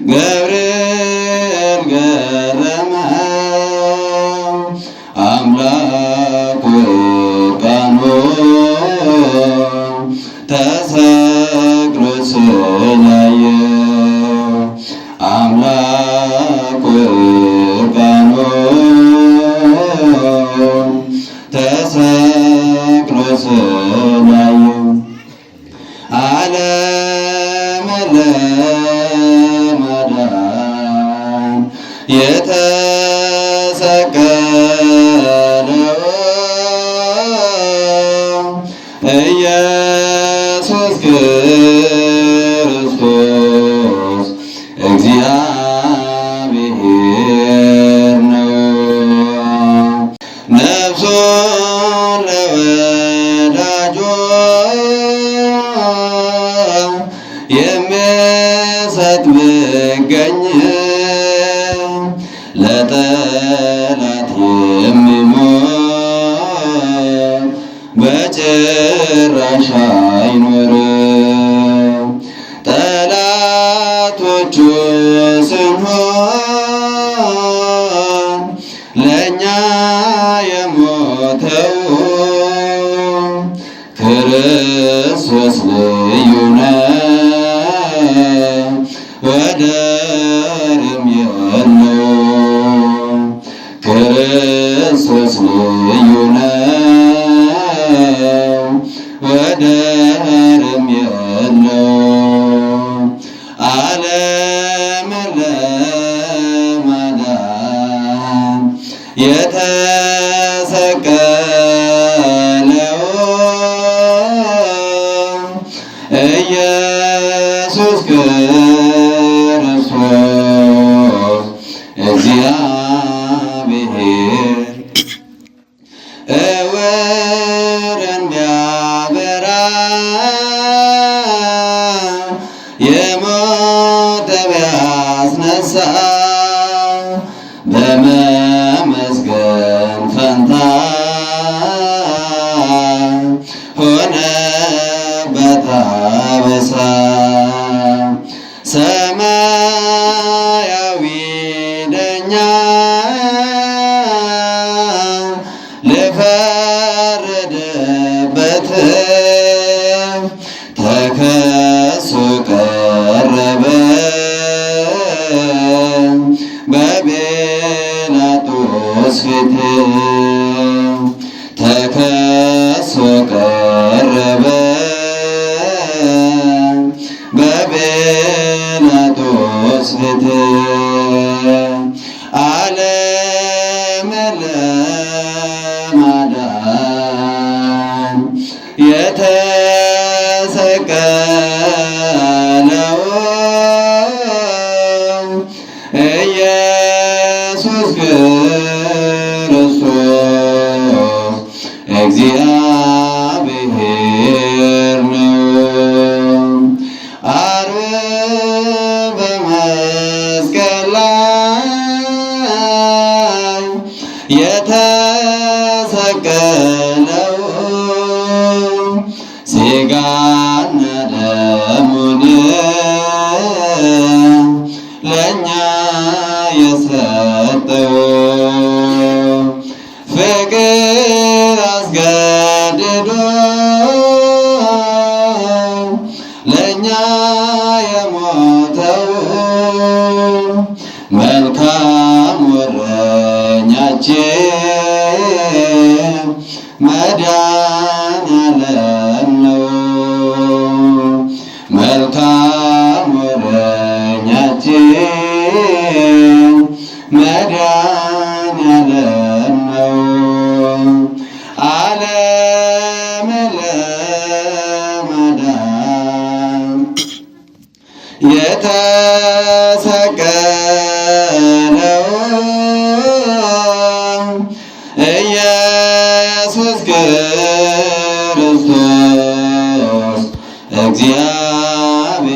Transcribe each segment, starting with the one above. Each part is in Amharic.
ገብርኤል ገረመው አምላኩ ቃኖ ተሰቅሎ ስላየው አምላኩ ቃኖ ተሰቅሎ ስላየው ዓለምን ለማዳን የተሰቀለው ኢየሱስ ክርስቶስ እግዚአብሔር ነው። ነፍሱን ለወዳጁ የሚሰጥ ቢገኝ ለጠላት የሚሞት በጭራሽ አይኖርም። ጠላቶቹ ስንሆን ለእኛ የሞተው ክርስቶስ ልዩ ነው፣ ወደርም የለው። ክርስቶስ ልዩ ነው፣ ወደርም የለው። ዓለምን ለማዳን የተሰቀለው ኢየሱስ ክርስቶስ እግዚአብሔር ዕውርን ቢያበራ የሞተ ቢያስነሳ በመመስገን ፈንታ ሆነበት አበሳ። ሰማያዊ ዳኛ ልፈርድበት ተከሶ ቀረበ በጲላጦስ ፊት። ተከሶ ቀረበ በጲላጦስ ፊት። ዓለምን ለማዳን የተሰቀለው ኢየሱስ ክርስቶስ እግዚአብሔር ነው። ዓርብ በመስቀል ላይ የተሰቀለው ሥጋና ደሙን ለእኛ የሰጠው ፍቅር አስገድዶ ለእኛ የሞተው መልካም እረኛችን መድኃኔዓለም ነው። መልካም እረኛችን መድኃኔዓለም ነው። ዓለምን ለማዳን የተሰቀለው ኢየሱስ ክርስቶስ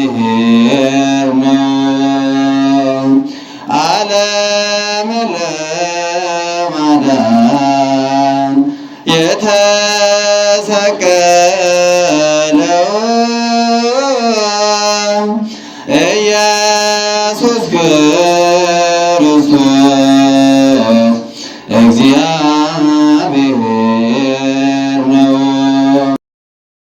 እግዚአብሔር ነው። ዓለምን ለማዳን የተሰቀለው ክርስቶስ